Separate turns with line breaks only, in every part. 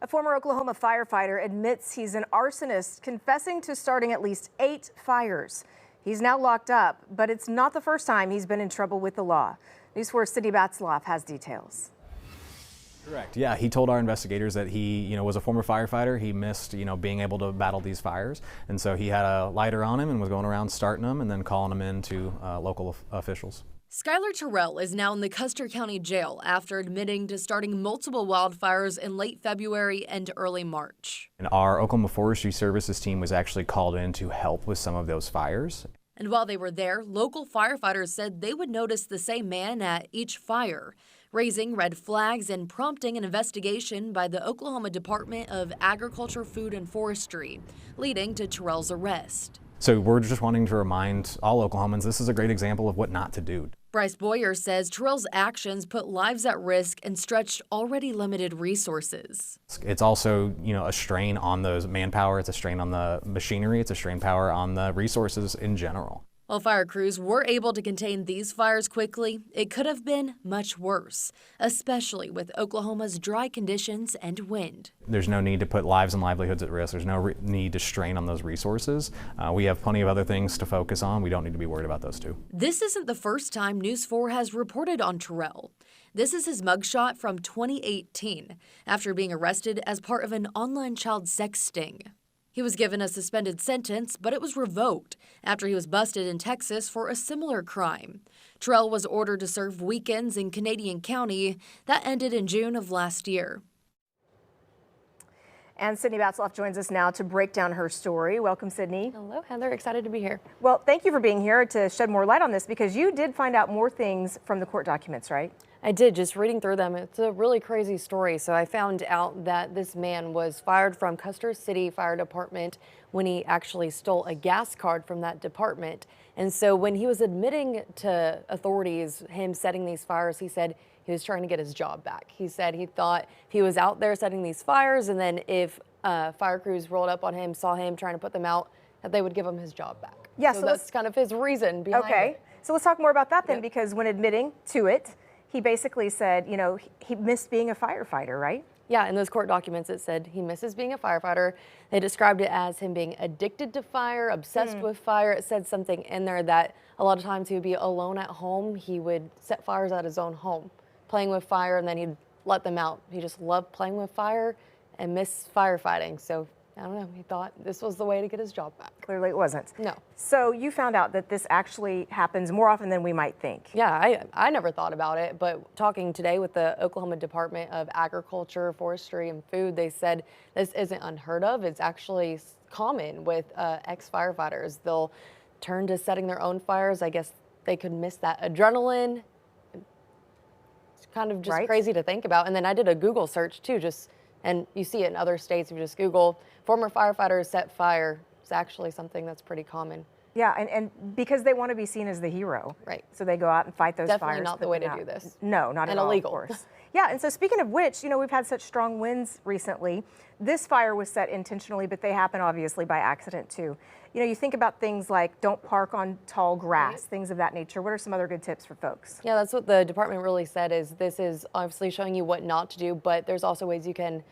A former Oklahoma firefighter admits he's an arsonist, confessing to starting at least 8 fires. He's now locked up, but it's not the first time he's been in trouble with the law. News 4's Sydnee Batzlaff has details.
Correct. Yeah, he told our investigators that he, was a former firefighter. He missed, being able to battle these fires, and so he had a lighter on him and was going around starting them and then calling them in to local officials.
Skylar Terrell is now in the Custer County Jail after admitting to starting multiple wildfires in late February and early March.
And our Oklahoma Forestry Services team was actually called in to help with some of those fires.
And while they were there, local firefighters said they would notice the same man at each fire, raising red flags and prompting an investigation by the Oklahoma Department of Agriculture, Food and Forestry, leading to Terrell's arrest.
So we're just wanting to remind all Oklahomans this is a great example of what not to do.
Bryce Boyer says Terrell's actions put lives at risk and stretched already limited resources.
It's also, a strain on those manpower, it's a strain on the machinery, it's a strain power on the resources in general.
While fire crews were able to contain these fires quickly, it could have been much worse, especially with Oklahoma's dry conditions and wind.
There's no need to put lives and livelihoods at risk. There's no need to strain on those resources. We have plenty of other things to focus on. We don't need to be worried about those two.
This isn't the first time News 4 has reported on Terrell. This is his mugshot from 2018, after being arrested as part of an online child sex sting. He was given a suspended sentence, but it was revoked after he was busted in Texas for a similar crime. Terrell was ordered to serve weekends in Canadian County. That ended in June of last year.
And Sydnee Batzlaff joins us now to break down her story. Welcome, Sydnee.
Hello, Heather. Excited to be here.
Well, thank you for being here to shed more light on this, because you did find out more things from the court documents, right?
I did, just reading through them. It's a really crazy story. So I found out that this man was fired from Custer City Fire Department when he actually stole a gas card from that department. And so when he was admitting to authorities him setting these fires, he said he was trying to get his job back. He said he thought he was out there setting these fires, and then if fire crews rolled up on him, saw him trying to put them out, that they would give him his job back.
Yeah,
so that's kind of his reason behind it.
Okay, so let's talk more about that then, because when admitting to it, he basically said, he missed being a firefighter, right?
Yeah, in those court documents, it said he misses being a firefighter. They described it as him being addicted to fire, obsessed with fire. It said something in there that a lot of times he would be alone at home. He would set fires at his own home, playing with fire, and then he'd let them out. He just loved playing with fire and missed firefighting. So I don't know, he thought this was the way to get his job back.
Clearly it wasn't.
No.
So you found out that this actually happens more often than we might think.
Yeah, I never thought about it, but talking today with the Oklahoma Department of Agriculture, Forestry, and Food, they said this isn't unheard of. It's actually common with ex-firefighters. They'll turn to setting their own fires. I guess they could miss that adrenaline. It's kind of just crazy to think about. And then I did a Google search too, and you see it in other states. If you just Google former firefighters set fire, it's actually something that's pretty common.
Yeah, and because they want to be seen as the hero.
Right.
So they go out and fight those fires.
Definitely not the way to do this.
No, not at all,
illegal.
of course. Yeah, and so speaking of which, we've had such strong winds recently. This fire was set intentionally, but they happen obviously by accident too. You think about things like don't park on tall grass, things of that nature. What are some other good tips for folks?
Yeah, that's what the department really said, is this is obviously showing you what not to do, but there's also ways you can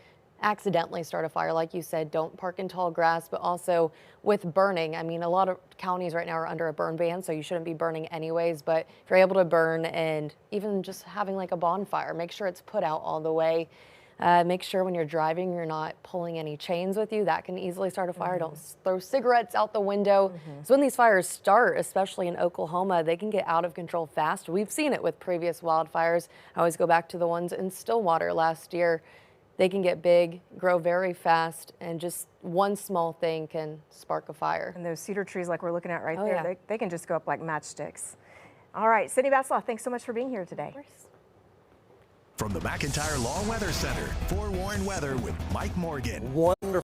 accidentally start a fire. Like you said, don't park in tall grass, but also with burning. I mean, a lot of counties right now are under a burn ban, so you shouldn't be burning anyways, but if you're able to burn, and even just having like a bonfire, make sure it's put out all the way. Make sure when you're driving, you're not pulling any chains with you. That can easily start a fire. Don't throw cigarettes out the window. So when these fires start, especially in Oklahoma, they can get out of control fast. We've seen it with previous wildfires. I always go back to the ones in Stillwater last year. They can get big, grow very fast, and just one small thing can spark a fire.
And those cedar trees like we're looking at right there, they can just go up like matchsticks. All right, Sydnee Batzlaff, thanks so much for being here today.
From the McIntyre Long Weather Center, forewarned weather with Mike Morgan.
Wonderful.